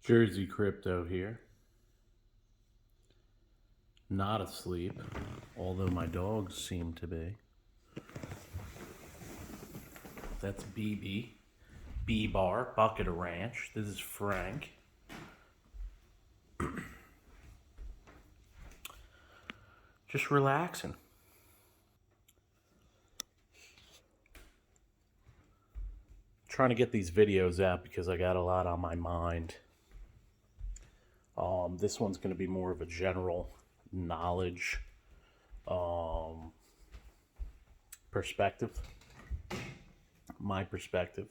Jersey Crypto here. Not asleep, although my dogs seem to be. That's BB. B-Bar, Bucket of Ranch. This is Frank. Just relaxing. Trying to get these videos out because I got a lot on my mind. This one's going to be more of a general knowledge perspective. My perspective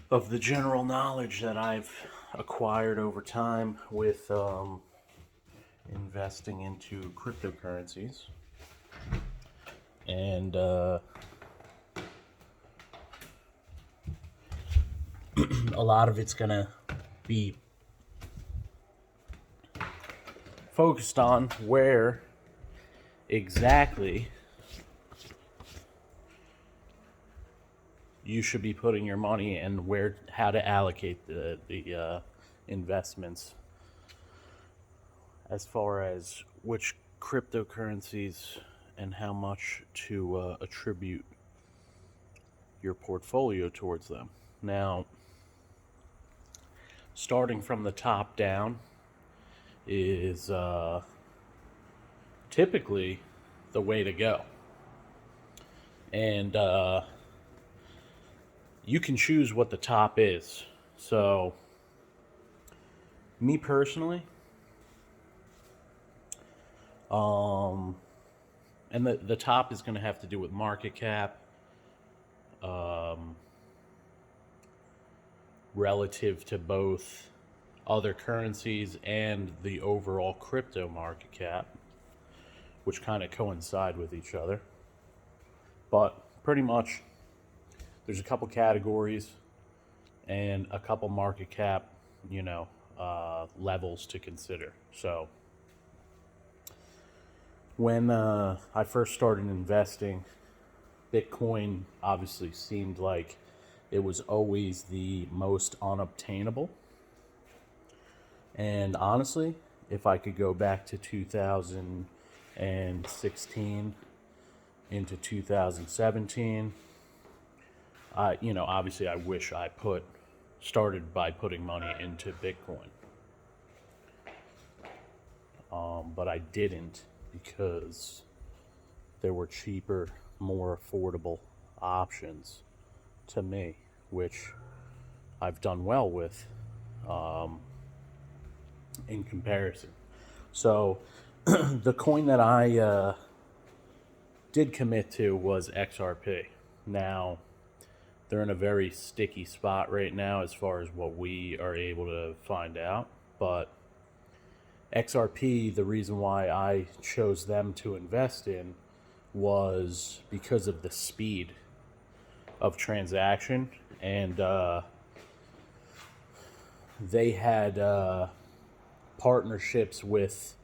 of the general knowledge that I've acquired over time with investing into cryptocurrencies. And a lot of it's going to be focused on where exactly you should be putting your money and how to allocate the investments as far as which cryptocurrencies and how much to attribute your portfolio towards them. Now, starting from the top down is typically the way to go. And you can choose what the top is. So, me personally, and the top is going to have to do with market cap, relative to both other currencies and the overall crypto market cap, which kind of coincide with each other. But pretty much, there's a couple categories and a couple market cap, levels to consider. So, when I first started investing, Bitcoin obviously seemed like it was always the most unobtainable. And honestly, if I could go back to 2016 into 2017, obviously I wish I started by putting money into Bitcoin. But I didn't because there were cheaper, more affordable options to me, which I've done well with in comparison. So the coin that I did commit to was XRP. Now, they're in a very sticky spot right now as far as what we are able to find out. But XRP, the reason why I chose them to invest in was because of the speed of transaction. And they had partnerships with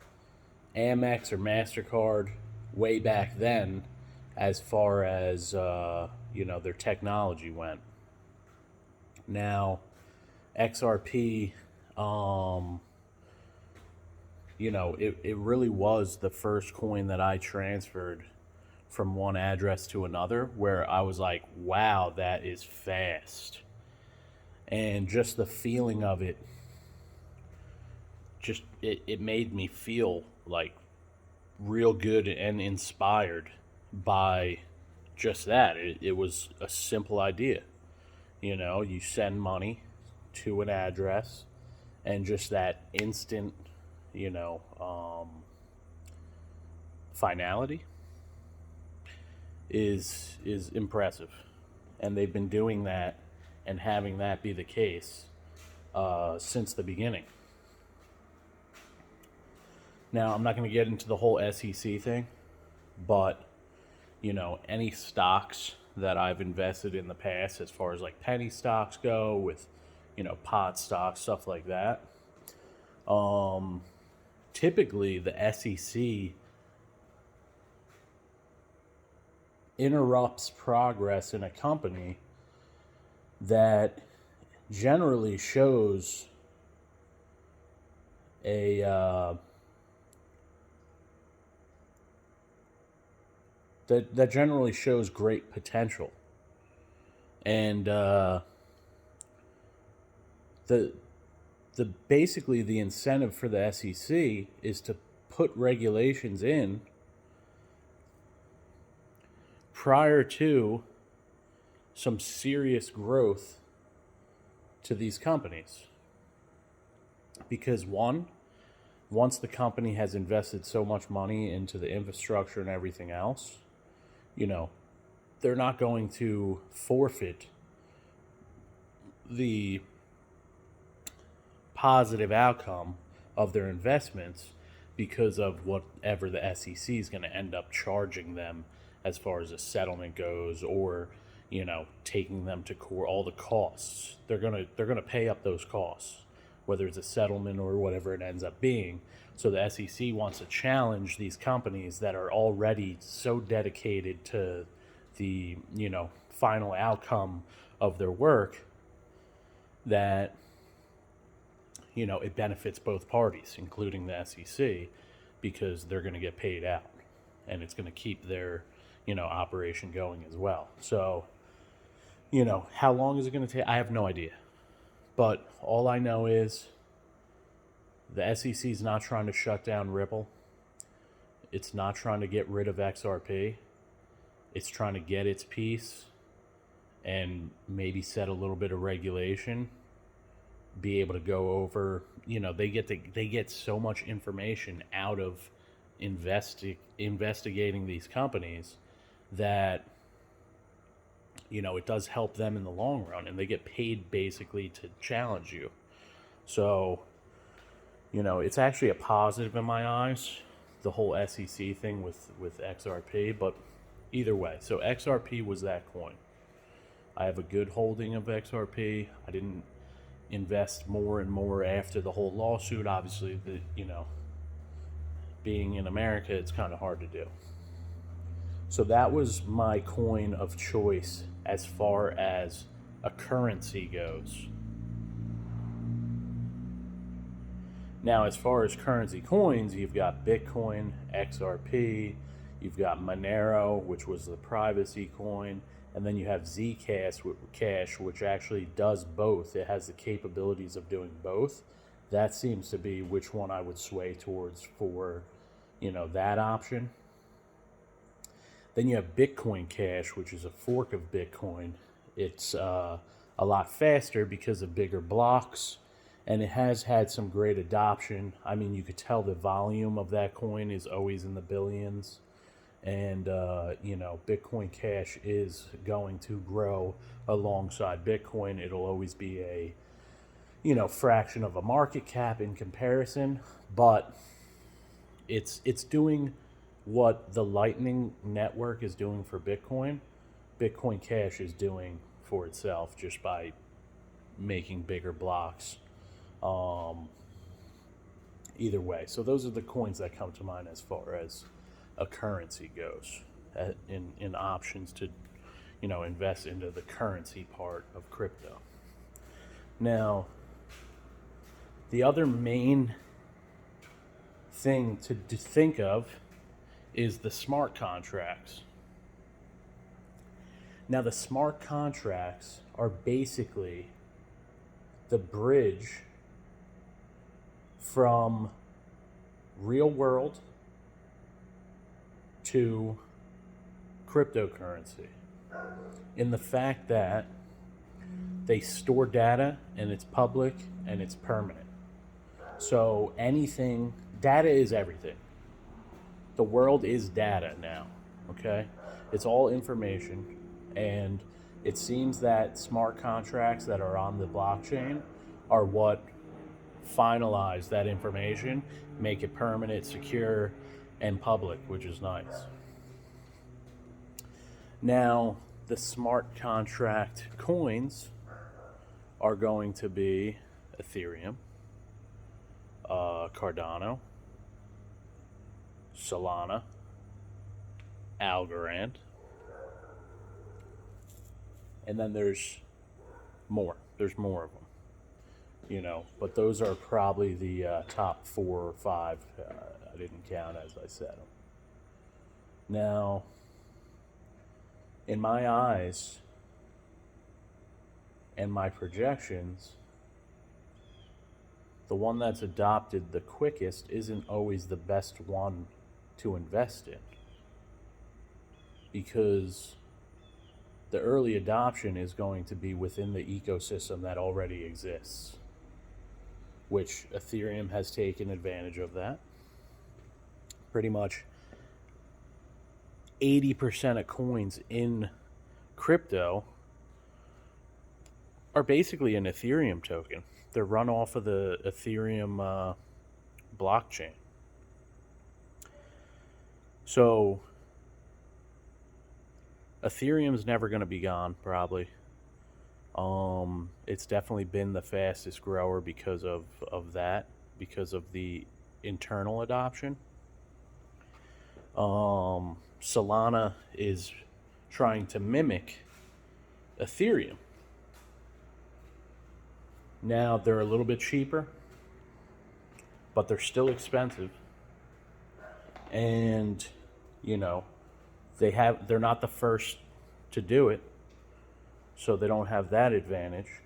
Amex or MasterCard way back then as far as their technology went. Now, XRP, it really was the first coin that I transferred from one address to another where I was like, wow, that is fast. And just the feeling of it, it made me feel like real good and inspired by just that. It was a simple idea. You send money to an address and just that instant, finality is impressive. And they've been doing that and having that be the case since the beginning. Now, I'm not going to get into the whole SEC thing, but, any stocks that I've invested in the past, as far as like penny stocks go, with, pot stocks, stuff like that, typically the SEC interrupts progress in a company that generally shows a that generally shows great potential. And the basically the incentive for the SEC is to put regulations in prior to some serious growth to these companies. Because once the company has invested so much money into the infrastructure and everything else, they're not going to forfeit the positive outcome of their investments because of whatever the SEC is going to end up charging them as far as a settlement goes, or taking them to court. All the costs, they're gonna pay up those costs, whether it's a settlement or whatever it ends up being. So the SEC wants to challenge these companies that are already so dedicated to the final outcome of their work that it benefits both parties, including the SEC, because they're going to get paid out, and it's going to keep their operation going as well. So how long is it going to take? I have no idea, but all I know is the SEC is not trying to shut down Ripple. It's not trying to get rid of XRP. It's trying to get its piece and maybe set a little bit of regulation, be able to go over, they get so much information out of investigating these companies that it does help them in the long run, and they get paid basically to challenge you. So it's actually a positive in my eyes, the whole SEC thing with XRP. But either way, so XRP was that coin. I have a good holding of XRP. I didn't invest more and more after the whole lawsuit. Obviously, being in America, it's kind of hard to do. So that was my coin of choice as far as a currency goes. Now, as far as currency coins, you've got Bitcoin, XRP, you've got Monero, which was the privacy coin, and then you have Zcash, which actually does both. It has the capabilities of doing both. That seems to be which one I would sway towards for, that option. Then you have Bitcoin Cash, which is a fork of Bitcoin. It's a lot faster because of bigger blocks, and it has had some great adoption. I mean, you could tell the volume of that coin is always in the billions. And, Bitcoin Cash is going to grow alongside Bitcoin. It'll always be a, fraction of a market cap in comparison, but it's doing what the Lightning Network is doing for Bitcoin. Bitcoin Cash is doing for itself just by making bigger blocks. Either way, so those are the coins that come to mind as far as a currency goes, in options to invest into the currency part of crypto. Now, the other main thing to think of is the smart contracts. Now, the smart contracts are basically the bridge from real world to cryptocurrency, in the fact that they store data and it's public and it's permanent. So data is everything. The world is data now, okay? It's all information, and it seems that smart contracts that are on the blockchain are what finalize that information, make it permanent, secure, and public, which is nice. Now, the smart contract coins are going to be Ethereum, Cardano, Solana, Algorand, and then there's more. There's more of them. but those are probably the top 4 or 5. I didn't count as I said them. Now, in my eyes and my projections, the one that's adopted the quickest isn't always the best one to invest in, because the early adoption is going to be within the ecosystem that already exists, which Ethereum has taken advantage of that. Pretty much 80% of coins in crypto are basically an Ethereum token. They're run off of the Ethereum blockchain. So Ethereum's never going to be gone, probably. It's definitely been the fastest grower because of that, because of the internal adoption. Solana is trying to mimic Ethereum. Now they're a little bit cheaper, but they're still expensive. And, they're not the first to do it, so they don't have that advantage.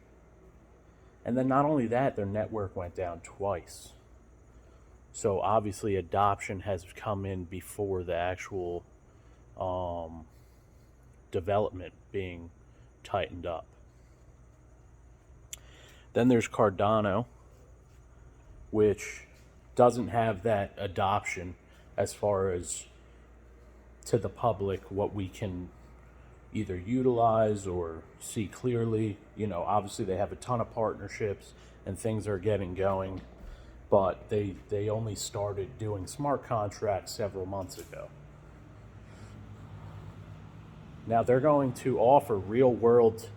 And then not only that, their network went down twice. So obviously adoption has come in before the actual development being tightened up. Then there's Cardano, which doesn't have that adoption as far as to the public, what we can either utilize or see clearly. Obviously they have a ton of partnerships and things are getting going, but they only started doing smart contracts several months ago. Now they're going to offer real world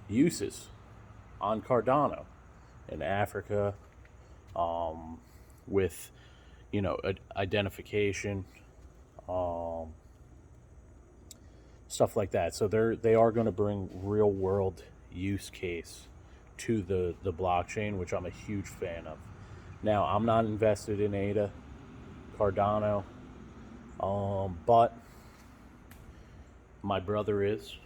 uses on Cardano in Africa, with identification, stuff like that. So they are going to bring real world use case to the blockchain, which I'm a huge fan of. Now, I'm not invested in ADA, Cardano, but my brother is,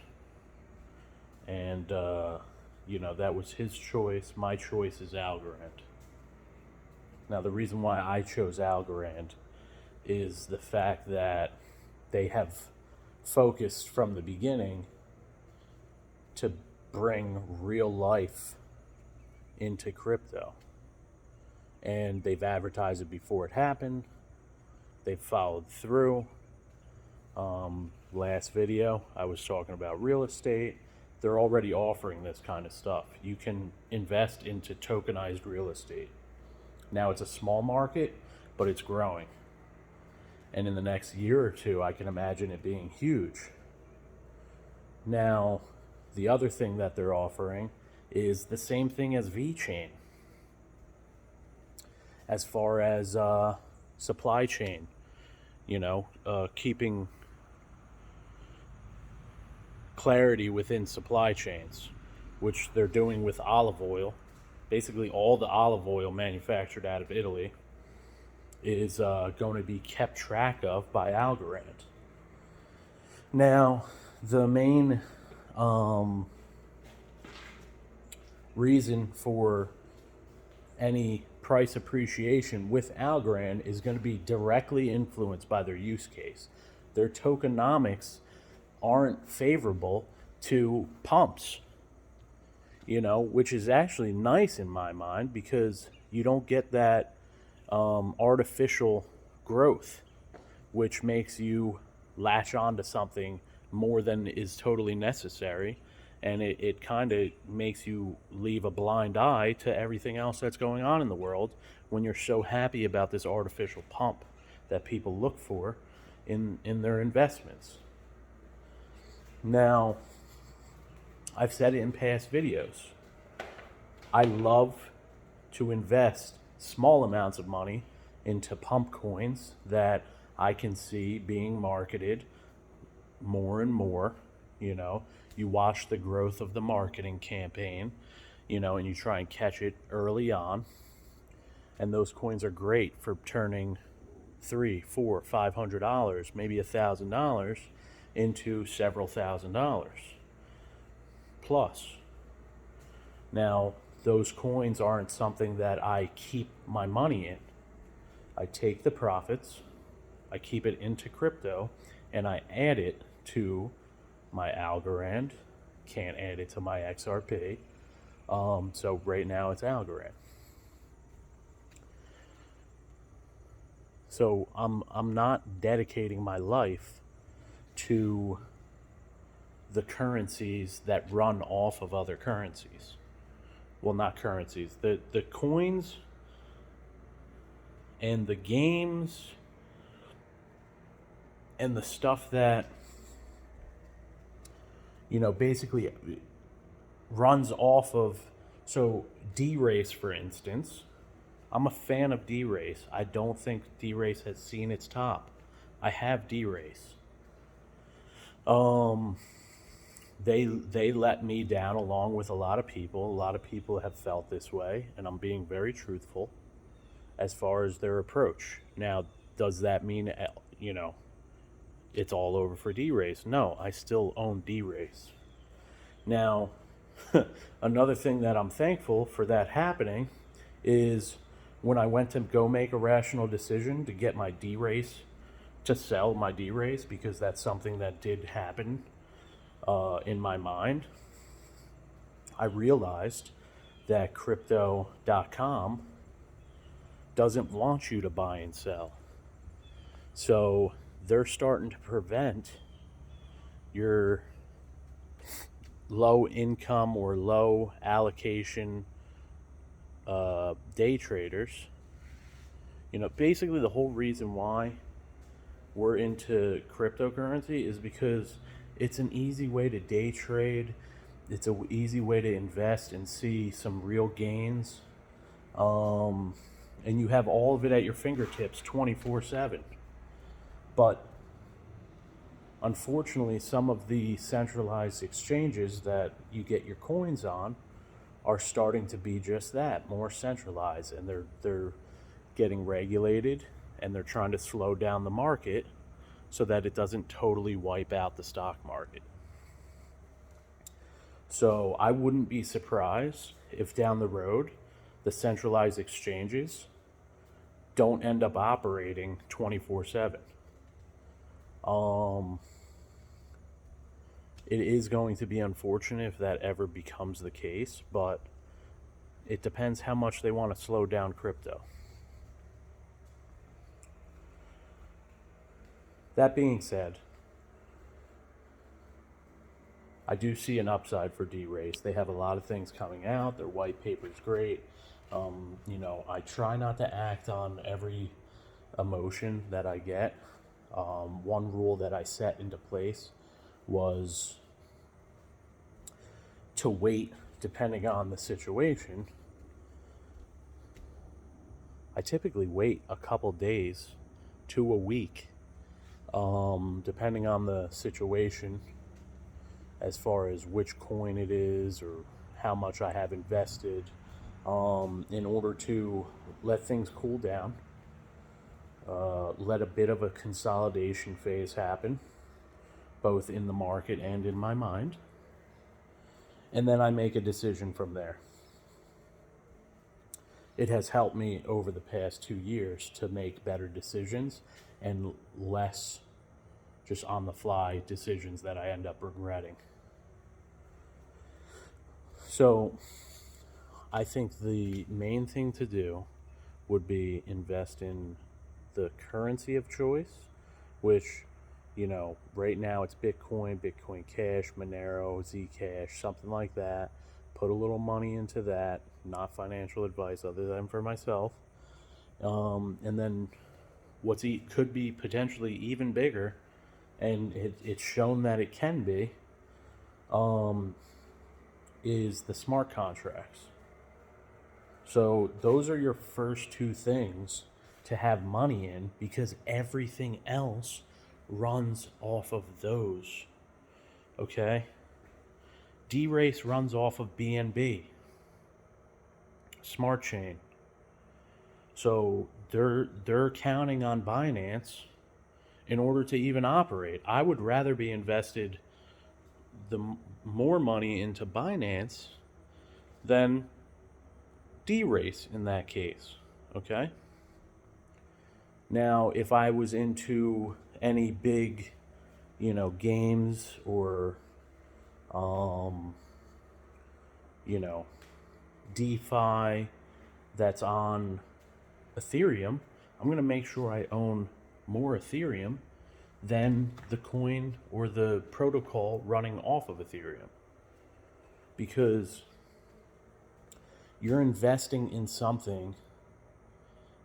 and that was his choice. My choice is Algorand. Now, the reason why I chose Algorand is the fact that they have focused from the beginning to bring real life into crypto. And they've advertised it before it happened. They've followed through. Last video, I was talking about real estate. They're already offering this kind of stuff. You can invest into tokenized real estate. Now, it's a small market, but it's growing. And in the next year or two, I can imagine it being huge. Now, the other thing that they're offering is the same thing as VeChain. As far as supply chain, keeping clarity within supply chains, which they're doing with olive oil. Basically, all the olive oil manufactured out of Italy is going to be kept track of by Algorand. Now, the main reason for any price appreciation with Algorand is going to be directly influenced by their use case. Their tokenomics aren't favorable to pumps, which is actually nice in my mind, because you don't get that artificial growth, which makes you latch onto something more than is totally necessary. And it kind of makes you leave a blind eye to everything else that's going on in the world when you're so happy about this artificial pump that people look for in their investments. Now, I've said it in past videos. I love to invest small amounts of money into pump coins that I can see being marketed more and more. You watch the growth of the marketing campaign. and you try and catch it early on. And those coins are great for turning $300, $400, $500, maybe $1,000 into several $1,000s plus. Now, those coins aren't something that I keep my money in. I take the profits, I keep it into crypto, and I add it to my Algorand. Can't add it to my XRP. So right now it's Algorand. So I'm not dedicating my life to the currencies that run off of other currencies. Well, not currencies. The coins and the games and the stuff that, basically runs off of. So D-Race, for instance, I'm a fan of D-Race. I don't think D-Race has seen its top. I have D-Race. They let me down along with a lot of people. A lot of people have felt this way, and I'm being very truthful as far as their approach. Now, does that mean, it's all over for D-Race? No, I still own D-Race. Now, another thing that I'm thankful for that happening is when I went to go make a rational decision to get my D-Race, to sell my D-Race, because that's something that did happen in my mind, I realized that crypto.com doesn't want you to buy and sell. So they're starting to prevent your low income or low allocation day traders. Basically the whole reason why we're into cryptocurrency is because it's an easy way to day trade. It's an easy way to invest and see some real gains. And you have all of it at your fingertips 24/7. But unfortunately, some of the centralized exchanges that you get your coins on are starting to be just that, more centralized, and they're getting regulated, and they're trying to slow down the market so that it doesn't totally wipe out the stock market. So I wouldn't be surprised if down the road the centralized exchanges don't end up operating 24/7. It is going to be unfortunate if that ever becomes the case, but it depends how much they want to slow down crypto. That being said, I do see an upside for D-Race. They have a lot of things coming out. Their white paper's great. I try not to act on every emotion that I get. One rule that I set into place was to wait, depending on the situation. I typically wait a couple days to a week, depending on the situation, as far as which coin it is or how much I have invested, in order to let things cool down, let a bit of a consolidation phase happen, both in the market and in my mind, and then I make a decision from there. It has helped me over the past 2 years to make better decisions and less just on the fly decisions that I end up regretting. So I think the main thing to do would be invest in the currency of choice, which, right now it's Bitcoin, Bitcoin Cash, Monero, Zcash, something like that. Put a little money into that. Not financial advice other than for myself. And then could be potentially even bigger, and it's shown that it can be, is the smart contracts. So those are your first two things to have money in, because everything else runs off of those. Okay? D-Race runs off of BNB. smart chain. So they're counting on Binance in order to even operate. I would rather be invested more money into Binance than D-Race in that case. Okay? Now, if I was into any big, games or, um, you know, DeFi that's on Ethereum, I'm going to make sure I own more Ethereum than the coin or the protocol running off of Ethereum. Because you're investing in something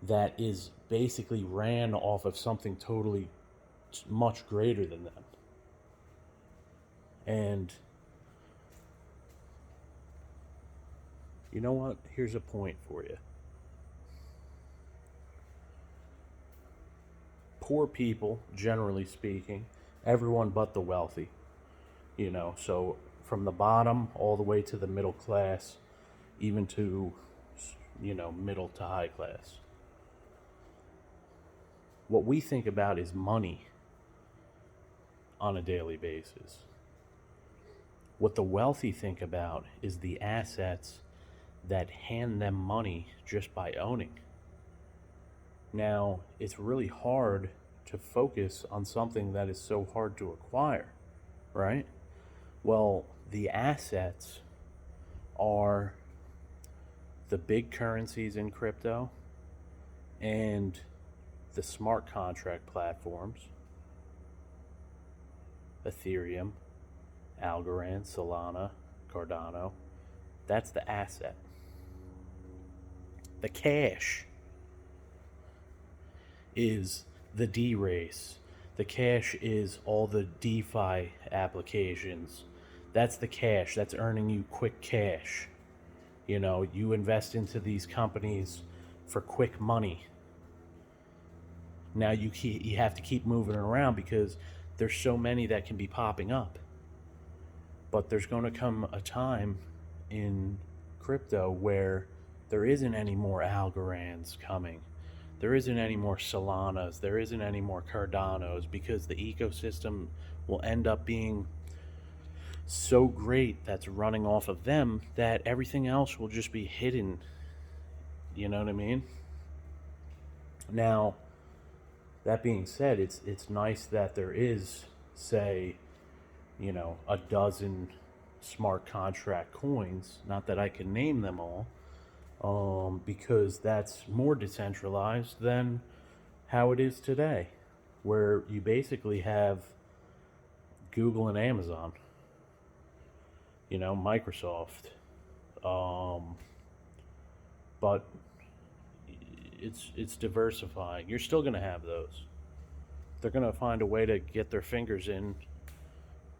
that is basically ran off of something totally much greater than them. And you know what? Here's a point for you. Poor people, generally speaking, everyone but the wealthy, so from the bottom all the way to the middle class, even to, middle to high class. What we think about is money on a daily basis. What the wealthy think about is the assets that hand them money just by owning. Now, it's really hard to focus on something that is so hard to acquire, right? Well, the assets are the big currencies in crypto and the smart contract platforms, Ethereum, Algorand, Solana, Cardano. That's the asset. The cash is the D-Race. The cash is all the DeFi applications. That's the cash. That's earning you quick cash. You invest into these companies for quick money. Now you have to keep moving around because there's so many that can be popping up. But there's going to come a time in crypto where there isn't any more Algorands coming. There isn't any more Solanas. There isn't any more Cardanos, because the ecosystem will end up being so great that's running off of them that everything else will just be hidden. You know what I mean? Now, that being said, it's nice that there is, say, a dozen smart contract coins. Not that I can name them all, because that's more decentralized than how it is today, where you basically have Google and Amazon, Microsoft, but it's diversifying. You're still going to have those. They're going to find a way to get their fingers in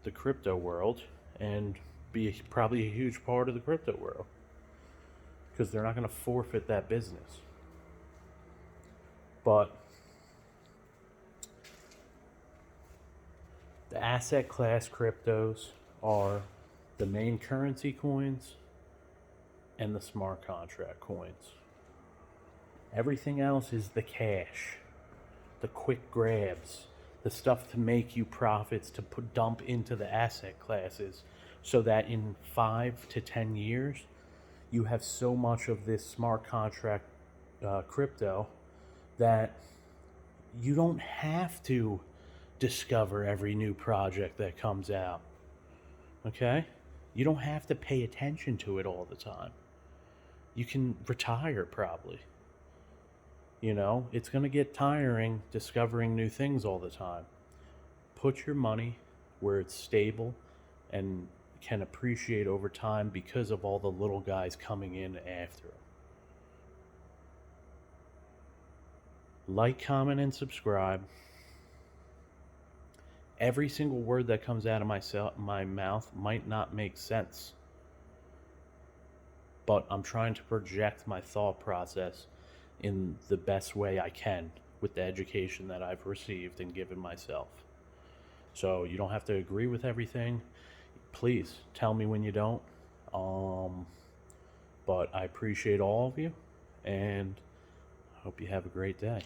the crypto world and be probably a huge part of the crypto world, because they're not going to forfeit that business. But the asset class cryptos are the main currency coins and the smart contract coins. Everything else is the cash, the quick grabs, the stuff to make you profits, to dump into the asset classes, so that in 5 to 10 years, you have so much of this smart contract crypto that you don't have to discover every new project that comes out. Okay? You don't have to pay attention to it all the time. You can retire probably. It's going to get tiring discovering new things all the time. Put your money where it's stable and can appreciate over time because of all the little guys coming in after it. Like, comment, and subscribe. Every single word that comes out of my mouth might not make sense, but I'm trying to project my thought process in the best way I can with the education that I've received and given myself. So you don't have to agree with everything. Please tell me when you don't. But I appreciate all of you, and hope you have a great day.